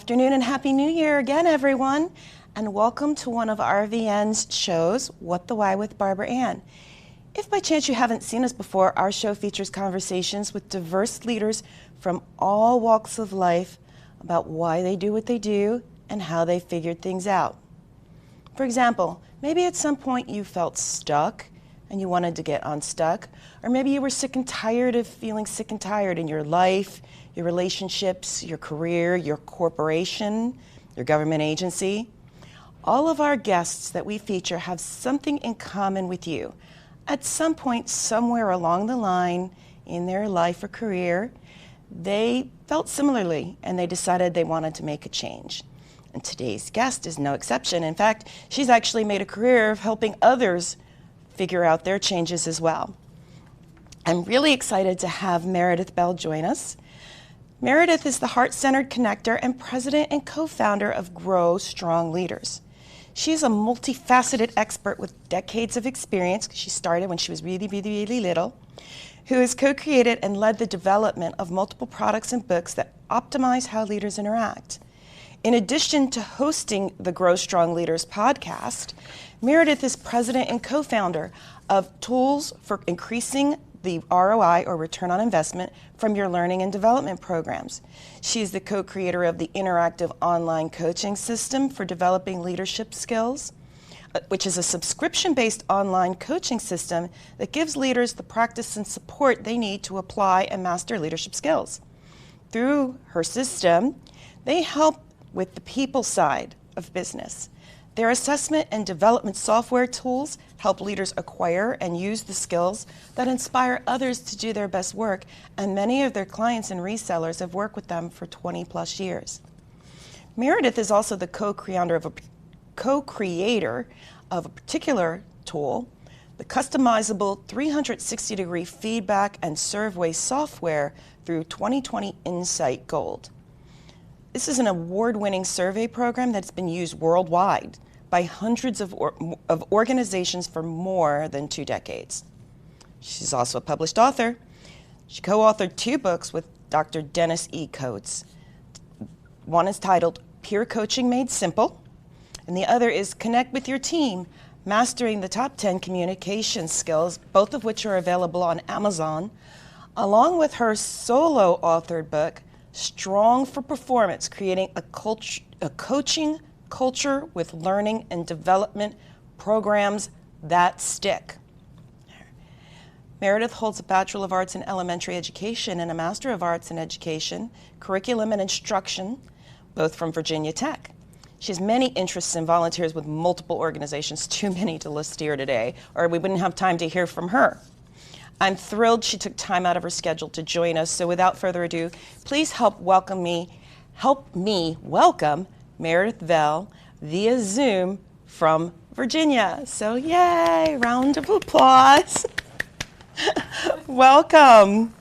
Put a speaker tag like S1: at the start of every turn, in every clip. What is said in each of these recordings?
S1: afternoon and Happy New Year again, everyone. And welcome to one of RVN's shows, What the Why with Barbara Ann. If by chance you haven't seen us before, our show features conversations with diverse leaders from all walks of life about why they do what they do and how they figured things out. For example, maybe at some point you felt stuck and you wanted to get unstuck, or maybe you were sick and tired of feeling sick and tired in your life, your relationships, your career, your corporation, your government agency. All of our guests that we feature have something in common with you. At some point, somewhere along the line in their life or career, they felt similarly and they decided they wanted to make a change. And today's guest is no exception. In fact, she's actually made a career of helping others figure out their changes as well. I'm really excited to have Meredith Bell join us. Meredith is the heart-centered connector and president and co-founder of Grow Strong Leaders. She's a multifaceted expert with decades of experience. She started when she was really little, who has co-created and led the development of multiple products and books that optimize how leaders interact. In addition to hosting the Grow Strong Leaders podcast, Meredith is president and co-founder of Tools for Increasing the ROI, or return on investment, from your learning and development programs. She is the co-creator of the interactive online coaching system for developing leadership skills, which is a subscription-based online coaching system that gives leaders the practice and support they need to apply and master leadership skills. Through her system, they help with the people side of business. Their assessment and development software tools help leaders acquire and use the skills that inspire others to do their best work, and many of their clients and resellers have worked with them for 20 plus years. Meredith is also the co-creator of a particular tool, the customizable 360-degree feedback and survey software through 2020 Insight Gold. This is an award-winning survey program that's been used worldwide by hundreds of organizations for more than 2 decades. She's also a published author. She co-authored 2 books with Dr. Dennis E. Coates. One is titled Peer Coaching Made Simple, and the other is Connect with Your Team, Mastering the Top 10 Communication Skills, both of which are available on Amazon, along with her solo authored book, Strong for Performance, Creating a Coaching Culture with Learning and Development Programs that Stick. Meredith holds a Bachelor of Arts in Elementary Education and a Master of Arts in Education, Curriculum and Instruction, both from Virginia Tech. She has many interests and volunteers with multiple organizations, too many to list here today, or we wouldn't have time to hear from her. I'm thrilled she took time out of her schedule to join us, so without further ado, please help me welcome Meredith Bell via Zoom from Virginia. So yay, round of applause. Welcome.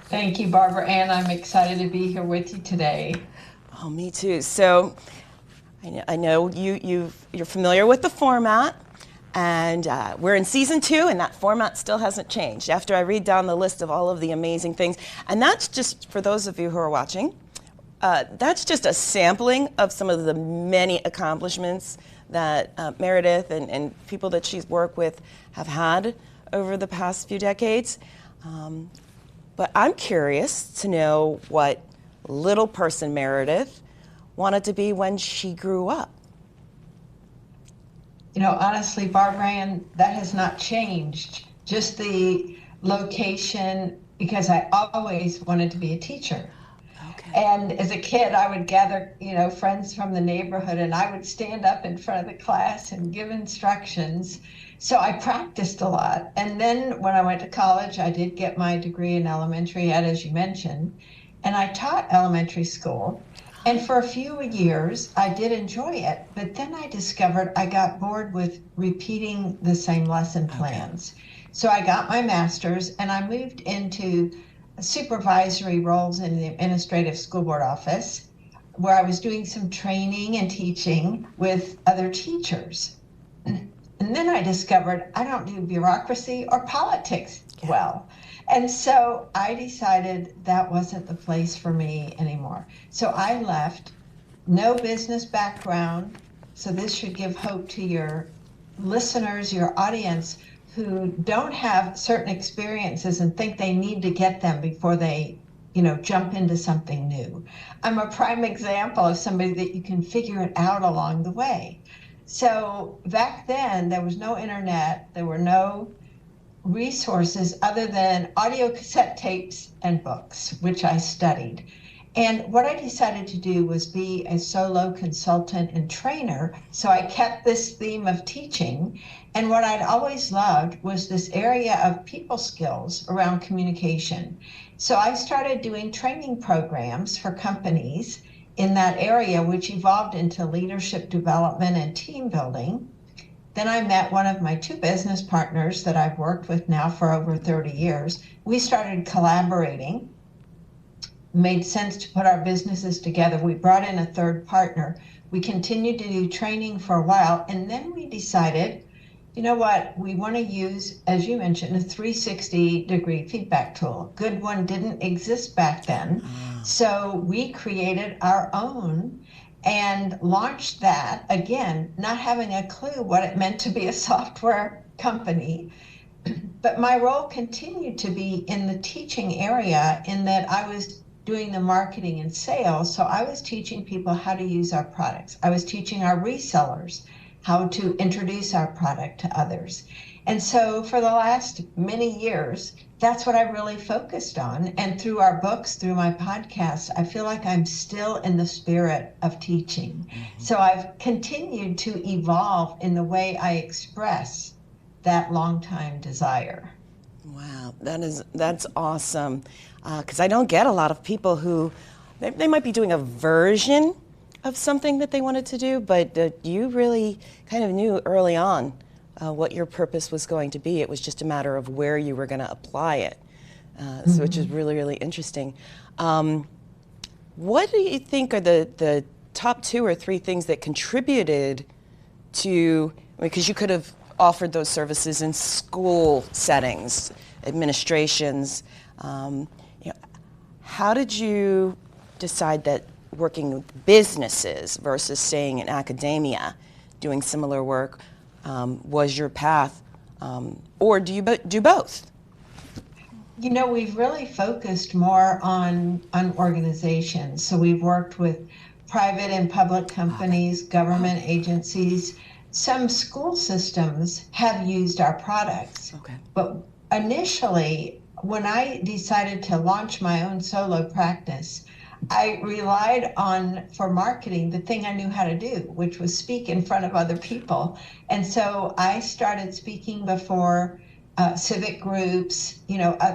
S2: Thank you, Barbara Ann. I'm excited to be here with you today.
S1: Oh, me too. So I know you're familiar with the format. And we're in season 2, and that format still hasn't changed. After I read down the list of all of the amazing things, and that's just for those of you who are watching, that's just a sampling of some of the many accomplishments that Meredith and people that she's worked with have had over the past few decades. But I'm curious to know what little person Meredith wanted to be when she grew up.
S2: You know, honestly, Barbara Ann, that has not changed. Just the location, because I always wanted to be a teacher.
S1: Okay.
S2: And as a kid, I would gather, friends from the neighborhood, and I would stand up in front of the class and give instructions. So I practiced a lot. And then when I went to college, I did get my degree in elementary ed, as you mentioned, and I taught elementary school. And for a few years, I did enjoy it, but then I discovered I got bored with repeating the same lesson plans. Okay. So I got my master's and I moved into supervisory roles in the administrative school board office, where I was doing some training and teaching with other teachers. And then I discovered I don't do bureaucracy or politics well. And so I decided that wasn't the place for me anymore. So I left no business background. So this should give hope to your listeners, your audience who don't have certain experiences and think they need to get them before they, jump into something new. I'm a prime example of somebody that you can figure it out along the way. So back then, there was no internet, there were no resources other than audio cassette tapes and books, which I studied. And what I decided to do was be a solo consultant and trainer. So I kept this theme of teaching. And what I'd always loved was this area of people skills around communication. So I started doing training programs for companies in that area, which evolved into leadership development and team building. Then I met one of my two business partners that I've worked with now for over 30 years. We started collaborating. Made sense to put our businesses together. We brought in a third partner. We continued to do training for a while, and then we decided, you know what, we want to use, as you mentioned, a 360-degree feedback tool. Good one didn't exist back then. So we created our own and launched that, again, not having a clue what it meant to be a software company. But my role continued to be in the teaching area in that I was doing the marketing and sales. So I was teaching people how to use our products. I was teaching our resellers how to introduce our product to others. And so for the last many years, that's what I really focused on. And through our books, through my podcast, I feel like I'm still in the spirit of teaching. So I've continued to evolve in the way I express that longtime desire.
S1: Wow, that's awesome. Because I don't get a lot of people who, they might be doing a version of something that they wanted to do, but you really kind of knew early on what your purpose was going to be. It was just a matter of where you were going to apply it, so which is really, really interesting. What do you think are the top 2 or 3 things that contributed to, because you could have offered those services in school settings, administrations, how did you decide that working with businesses versus staying in academia, doing similar work, was your path, or do you do both?
S2: We've really focused more on organizations. So we've worked with private and public companies, government agencies. Some school systems have used our products. But initially, when I decided to launch my own solo practice, I relied on, for marketing, the thing I knew how to do, which was speak in front of other people. And so I started speaking before civic groups,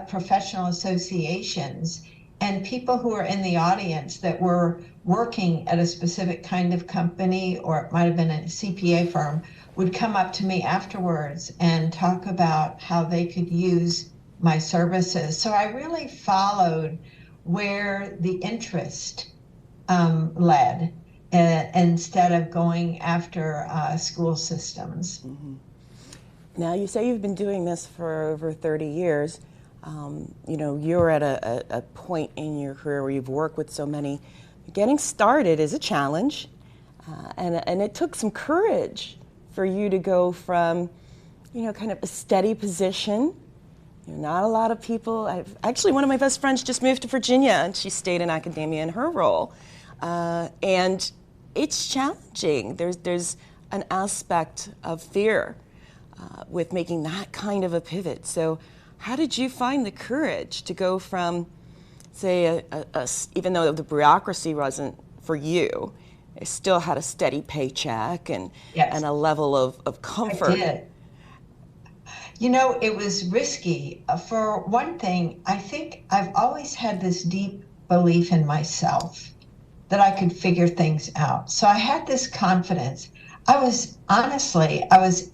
S2: professional associations, and people who were in the audience that were working at a specific kind of company, or it might have been a CPA firm, would come up to me afterwards and talk about how they could use my services. So I really followed where the interest led instead of going after school systems.
S1: Now, you say you've been doing this for over 30 years. You're at a point in your career where you've worked with so many. Getting started is a challenge, and it took some courage for you to go from, kind of a steady position. Not a lot of people. Actually, one of my best friends just moved to Virginia, and she stayed in academia in her role. And it's challenging. There's an aspect of fear with making that kind of a pivot. So how did you find the courage to go from, say, even though the bureaucracy wasn't for you, it still had a steady paycheck and a level of comfort?
S2: I did. It was risky. For one thing, I think I've always had this deep belief in myself that I could figure things out. So I had this confidence. I was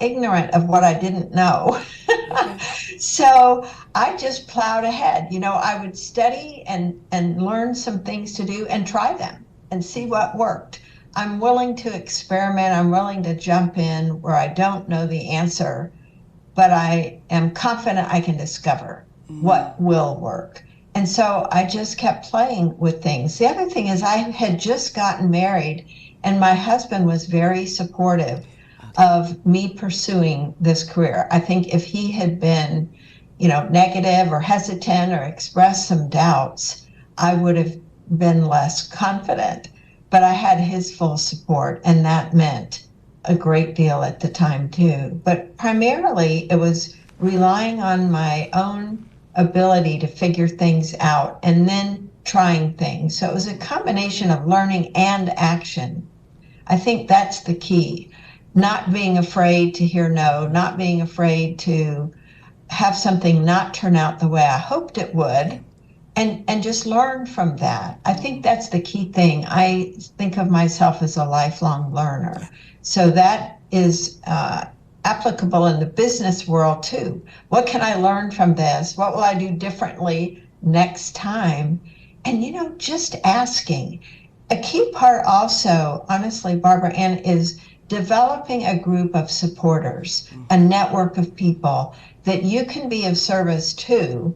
S2: ignorant of what I didn't know. So I just plowed ahead. I would study and learn some things to do and try them and see what worked. I'm willing to experiment. I'm willing to jump in where I don't know the answer, but I am confident I can discover what will work. And so I just kept playing with things. The other thing is I had just gotten married, and my husband was very supportive of me pursuing this career. I think if he had been, negative or hesitant or expressed some doubts, I would have been less confident. But I had his full support, and that meant a great deal at the time too. But primarily it was relying on my own ability to figure things out and then trying things. So it was a combination of learning and action. I think that's the key. Not being afraid to hear no, not being afraid to have something not turn out the way I hoped it would, and just learn from that. I think that's the key thing. I think of myself as a lifelong learner. So that is applicable in the business world too. What can I learn from this? What will I do differently next time? And just asking. A key part also, honestly, Barbara Ann, is developing a group of supporters, a network of people that you can be of service to.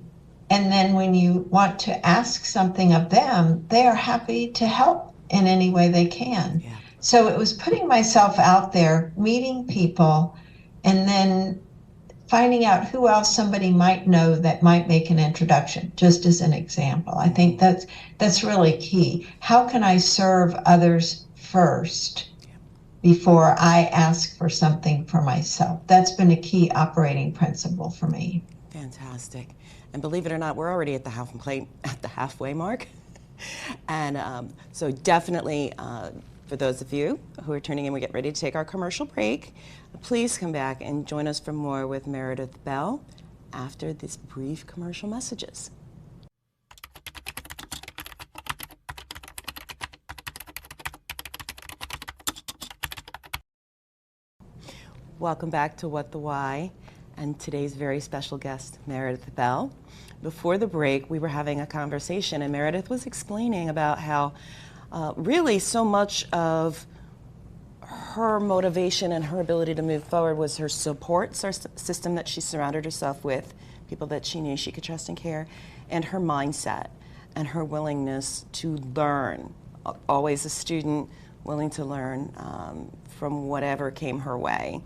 S2: And then when you want to ask something of them, they are happy to help in any way they can. Yeah. So it was putting myself out there, meeting people, and then finding out who else somebody might know that might make an introduction, just as an example. I think that's really key. How can I serve others first before I ask for something for myself? That's been a key operating principle for me.
S1: Fantastic. And believe it or not, we're already at the halfway mark. And so definitely, for those of you who are tuning in, we get ready to take our commercial break. Please come back and join us for more with Meredith Bell after these brief commercial messages. Welcome back to What the Why, and today's very special guest, Meredith Bell. Before the break, we were having a conversation, and Meredith was explaining about how really so much of her motivation and her ability to move forward was her support system that she surrounded herself with, people that she knew she could trust and care, and her mindset and her willingness to learn. Always a student, willing to learn from whatever came her way.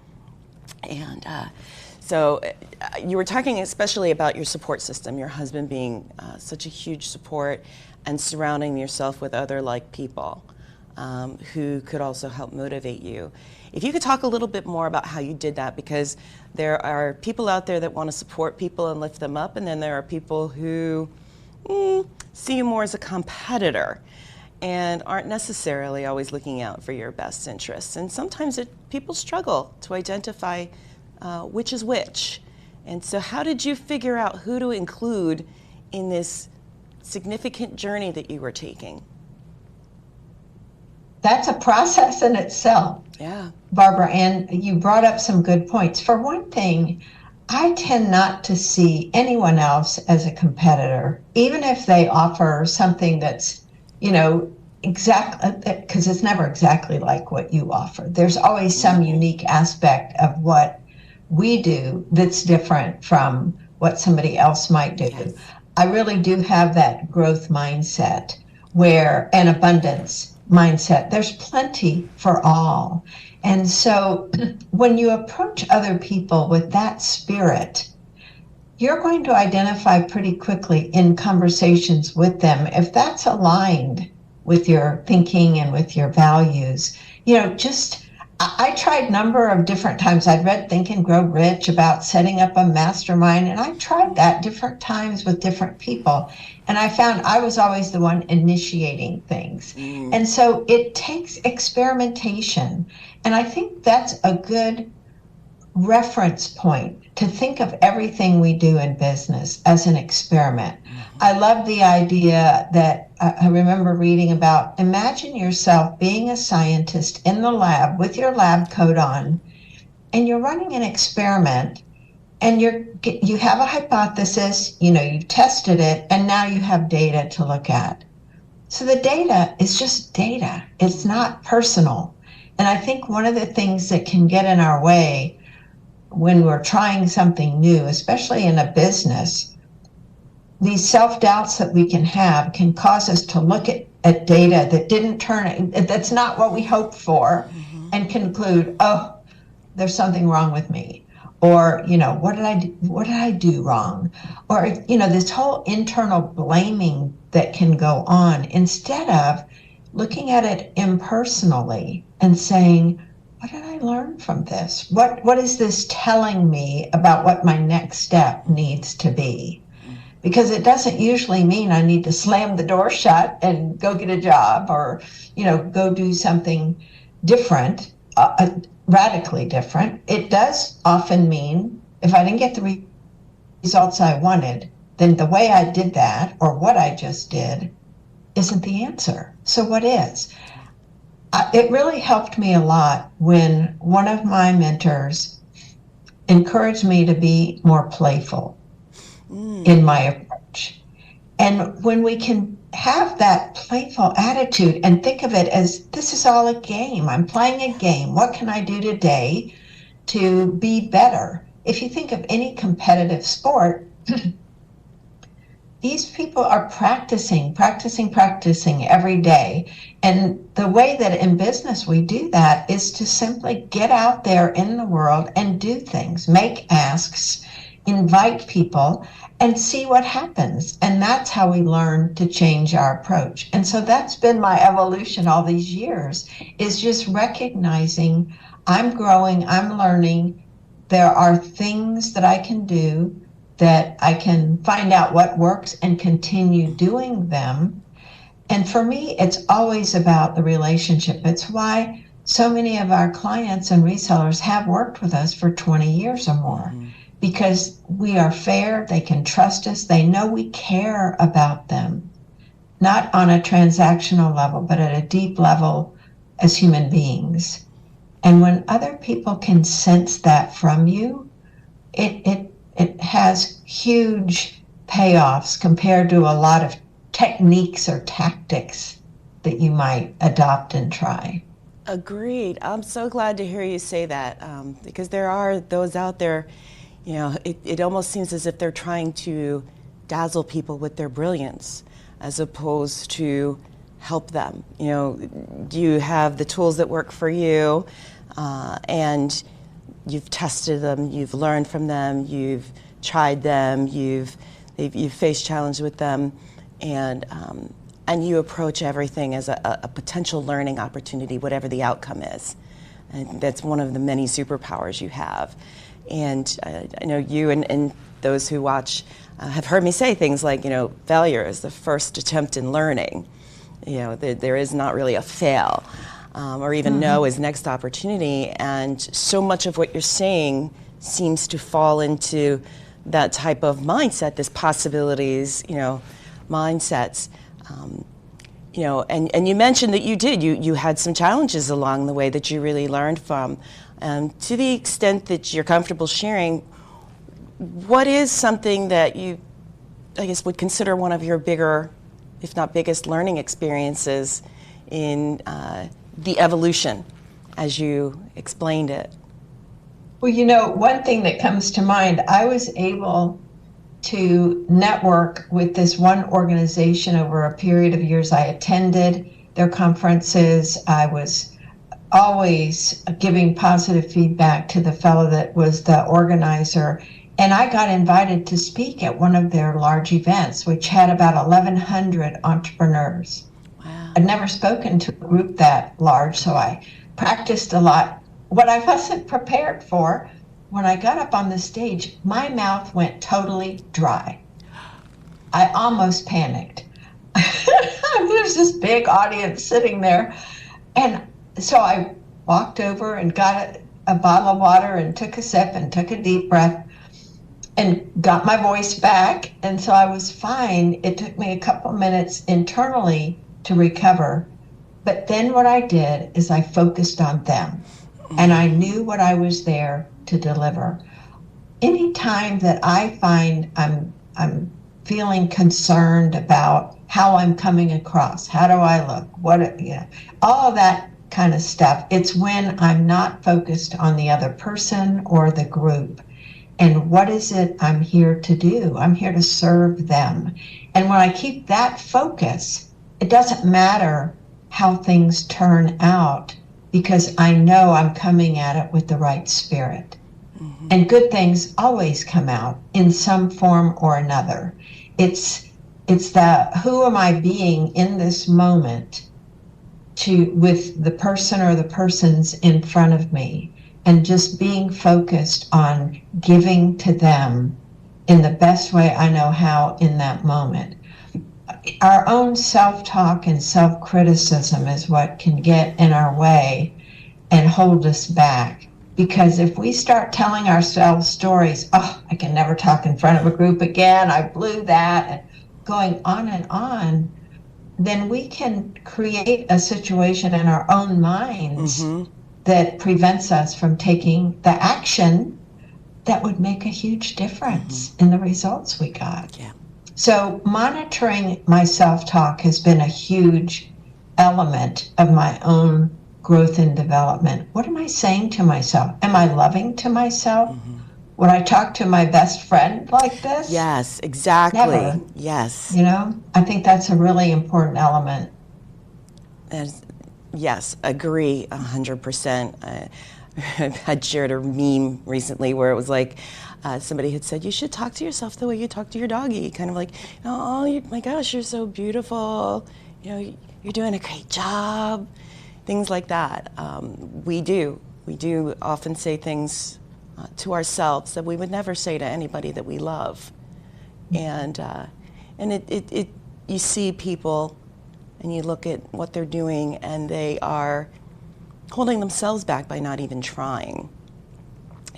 S1: And so you were talking especially about your support system, your husband being such a huge support, and surrounding yourself with other like people who could also help motivate you. If you could talk a little bit more about how you did that, because there are people out there that want to support people and lift them up, and then there are people who see you more as a competitor and aren't necessarily always looking out for your best interests. And sometimes people struggle to identify which is which. And so how did you figure out who to include in this significant journey that you were taking?
S2: That's a process in itself.
S1: Yeah.
S2: Barbara, and you brought up some good points. For one thing, I tend not to see anyone else as a competitor, even if they offer something that's, exactly, because it's never exactly like what you offer. There's always some unique aspect of what we do that's different from what somebody else might do. Yes. I really do have that growth mindset an abundance mindset. There's plenty for all. And so when you approach other people with that spirit, you're going to identify pretty quickly in conversations with them if that's aligned with your thinking and with your values. I tried a number of different times. I'd read Think and Grow Rich about setting up a mastermind, and I tried that different times with different people. And I found I was always the one initiating things. And so it takes experimentation. And I think that's a good reference point to think of everything we do in business as an experiment. I love the idea that I remember reading about, imagine yourself being a scientist in the lab with your lab coat on, and you're running an experiment, and you have a hypothesis, you've tested it, and now you have data to look at. So the data is just data. It's not personal. And I think one of the things that can get in our way when we're trying something new, especially in a business, these self-doubts that we can have can cause us to look at data that didn't that's not what we hoped for, and conclude, oh, there's something wrong with me. Or, what did I do wrong? Or, this whole internal blaming that can go on, instead of looking at it impersonally and saying, what did I learn from this? What is this telling me about what my next step needs to be? Because it doesn't usually mean I need to slam the door shut and go get a job, or, go do something different, radically different. It does often mean if I didn't get the results I wanted, then the way I did that, or what I just did, isn't the answer. So what is? It really helped me a lot when one of my mentors encouraged me to be more playful in my approach. And when we can have that playful attitude and think of it as, this is all a game. I'm playing a game. What can I do today to be better? If you think of any competitive sport, these people are practicing every day. And the way that in business we do that is to simply get out there in the world and do things, make asks, invite people, and see what happens. And that's how we learn to change our approach. And so that's been my evolution all these years, is just recognizing I'm growing, I'm learning. There are things that I can do, that I can find out what works and continue doing them. And for me, it's always about the relationship. It's why so many of our clients and resellers have worked with us for 20 years or more. Because we are fair, they can trust us, they know we care about them, not on a transactional level, but at a deep level as human beings. And when other people can sense that from you, it has huge payoffs compared to a lot of techniques or tactics that you might adopt and try.
S1: Agreed. I'm so glad to hear you say that, because there are those out there, it almost seems as if they're trying to dazzle people with their brilliance as opposed to help them. You have the tools that work for you, and you've tested them, you've learned from them, you've tried them, you've faced challenge with them, and you approach everything as a potential learning opportunity, whatever the outcome is. And that's one of the many superpowers you have. And I know you and those who watch have heard me say things like, failure is the first attempt in learning. There is not really a fail, or even no is next opportunity. And so much of what you're saying seems to fall into that type of mindset, this possibilities, mindsets. And you mentioned that you had some challenges along the way that you really learned from. To the extent that you're comfortable sharing, what is something that you, I guess, would consider one of your bigger, if not biggest, learning experiences in the evolution as you explained it?
S2: Well, one thing that comes to mind, I was able to network with this one organization over a period of years. I attended their conferences. I was always giving positive feedback to the fellow that was the organizer. And I got invited to speak at one of their large events, which had about 1,100 entrepreneurs.
S1: Wow.
S2: I'd never spoken to a group that large, so I practiced a lot. What I wasn't prepared for, when I got up on the stage, my mouth went totally dry. I almost panicked. There's this big audience sitting there. And so I walked over and got a bottle of water and took a sip and took a deep breath and got my voice back. And so I was fine. It took me a couple minutes internally to recover. But then what I did is I focused on them. And I knew what I was there to deliver. Anytime that I find I'm feeling concerned about how I'm coming across, how do I look, all of that kind of stuff, it's when I'm not focused on the other person or the group. And what is it I'm here to do? I'm here to serve them. And when I keep that focus, it doesn't matter how things turn out, because I know I'm coming at it with the right spirit. Mm-hmm. And good things always come out in some form or another. It's that, who am I being in this moment with the person or the persons in front of me, and just being focused on giving to them in the best way I know how in that moment. Our own self-talk and self-criticism is what can get in our way and hold us back. Because if we start telling ourselves stories, oh, I can never talk in front of a group again, I blew that, and going on and on, then we can create a situation in our own minds mm-hmm. that prevents us from taking the action that would make a huge difference mm-hmm. in the results we got.
S1: Yeah.
S2: So monitoring my self-talk has been a huge element of my own growth and development. What am I saying to myself? Am I loving to myself? Mm-hmm. Would I talk to my best friend like this?
S1: Yes, exactly.
S2: Never.
S1: Yes.
S2: You know, I think that's a really important element.
S1: Yes, agree 100%. I had shared a meme recently where it was like, somebody had said, you should talk to yourself the way you talk to your doggy. Kind of like, oh my gosh, you're so beautiful. You know, you're doing a great job. Things like that. We do often say things to ourselves that we would never say to anybody that we love. And it you see people and you look at what they're doing and they are holding themselves back by not even trying.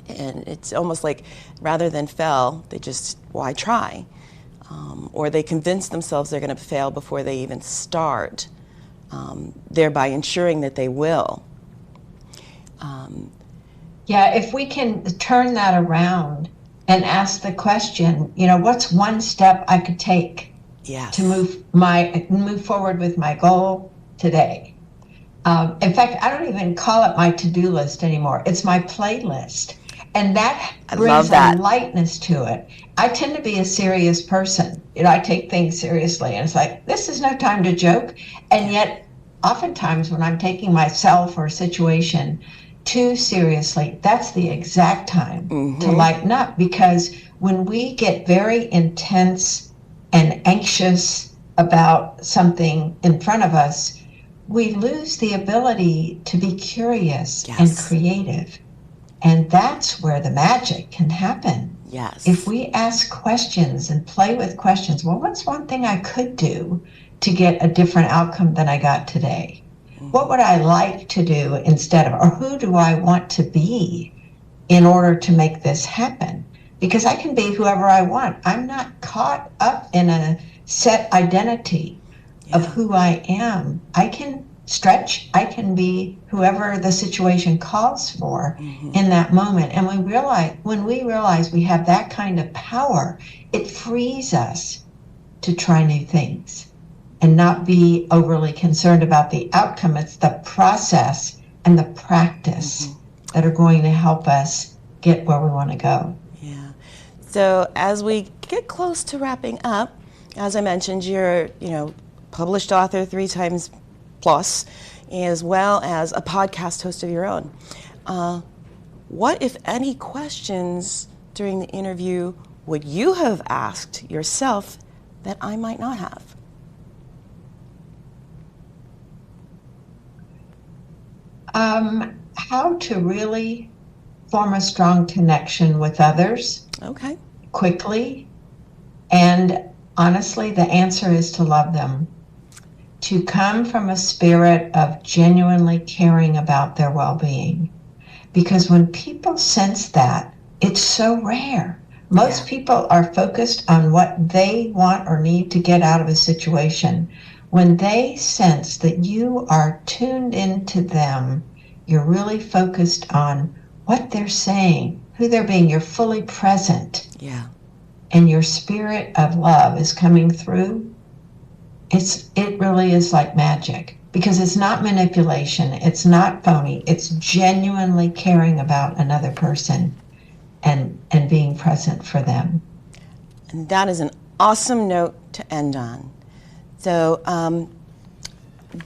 S1: And it's almost like rather than fail, they just, why try? Or they convince themselves they're going to fail before they even start, thereby ensuring that they will.
S2: Yeah, if we can turn that around and ask the question, you know, what's one step I could take
S1: yes.
S2: to move forward with my goal today? In fact, I don't even call it my to-do list anymore. It's my playlist. And that brings a lightness to it. I tend to be a serious person. You know, I take things seriously. And it's like, this is no time to joke. And yet, oftentimes when I'm taking myself or a situation too seriously, that's the exact time mm-hmm. to lighten up. Because when we get very intense and anxious about something in front of us, we lose the ability to be curious yes. and creative. And that's where the magic can happen.
S1: Yes.
S2: If we ask questions and play with questions, well, what's one thing I could do to get a different outcome than I got today? Mm-hmm. What would I like to do instead of, or who do I want to be in order to make this happen? Because I can be whoever I want. I'm not caught up in a set identity yeah. of who I am. I can stretch. I can be whoever the situation calls for mm-hmm. in that moment. And when we realize we have that kind of power, it frees us to try new things and not be overly concerned about the outcome. It's the process and the practice mm-hmm. that are going to help us get where we want to go.
S1: Yeah. So as we get close to wrapping up, as I mentioned, you're, published author 3 times plus, as well as a podcast host of your own. What, if any, questions during the interview would you have asked yourself that I might not have?
S2: How to really form a strong connection with others.
S1: Okay.
S2: Quickly. And honestly, the answer is to love them. To come from a spirit of genuinely caring about their well-being. Because when people sense that, it's so rare. Most people are focused on what they want or need to get out of a situation. When they sense that you are tuned into them, you're really focused on what they're saying, who they're being, you're fully present.
S1: Yeah.
S2: And your spirit of love is coming through. It really is like magic, because it's not manipulation, it's not phony, it's genuinely caring about another person. and being present for them.
S1: And that is an awesome note to end on. So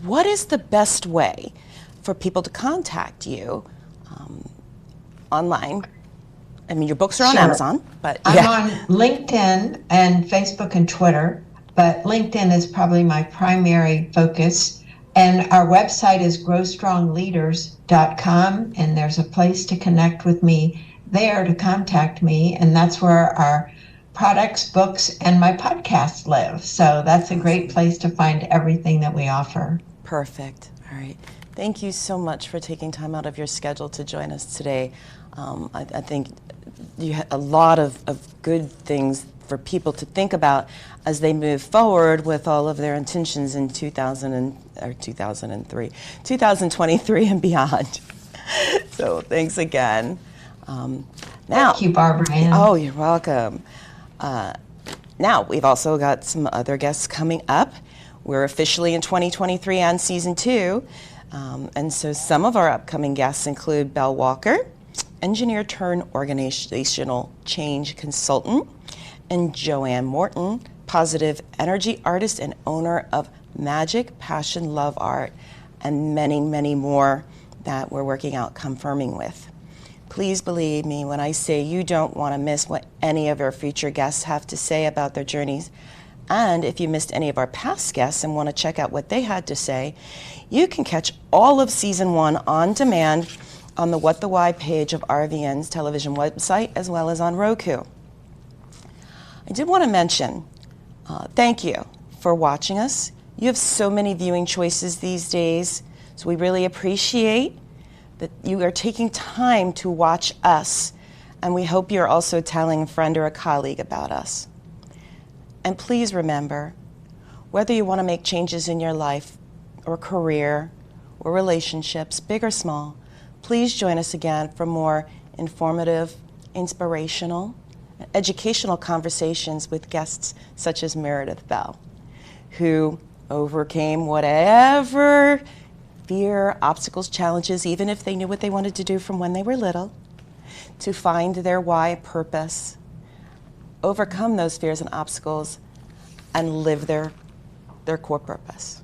S1: what is the best way for people to contact you online? I mean, your books are on Amazon, but
S2: I'm on LinkedIn and Facebook and Twitter, but LinkedIn is probably my primary focus. And our website is growstrongleaders.com, and there's a place to connect with me there, to contact me, and that's where our products, books, and my podcast live. So that's a great place to find everything that we offer.
S1: Perfect. All right. Thank you so much for taking time out of your schedule to join us today. I think you had a lot of good things for people to think about as they move forward with all of their intentions in 2023 and beyond. So thanks again.
S2: Thank you, Barbara Ann.
S1: Oh, you're welcome. Now, we've also got some other guests coming up. We're officially in 2023 on season 2. And so some of our upcoming guests include Belle Walker, engineer turned organizational change consultant, and Joanne Morton, positive energy artist and owner of Magic Passion Love Art, and many, many more that we're working out confirming with. Please believe me when I say you don't want to miss what any of our future guests have to say about their journeys. And if you missed any of our past guests and want to check out what they had to say, you can catch all of season 1 on demand on the What the Why page of RVN's television website, as well as on Roku. I did want to mention, thank you for watching us. You have so many viewing choices these days, so we really appreciate that you are taking time to watch us, and we hope you're also telling a friend or a colleague about us. And please remember, whether you want to make changes in your life or career or relationships, big or small, please join us again for more informative, inspirational, educational conversations with guests such as Meredith Bell, who overcame whatever fear, obstacles, challenges, even if they knew what they wanted to do from when they were little, to find their why purpose, overcome those fears and obstacles, and live their core purpose.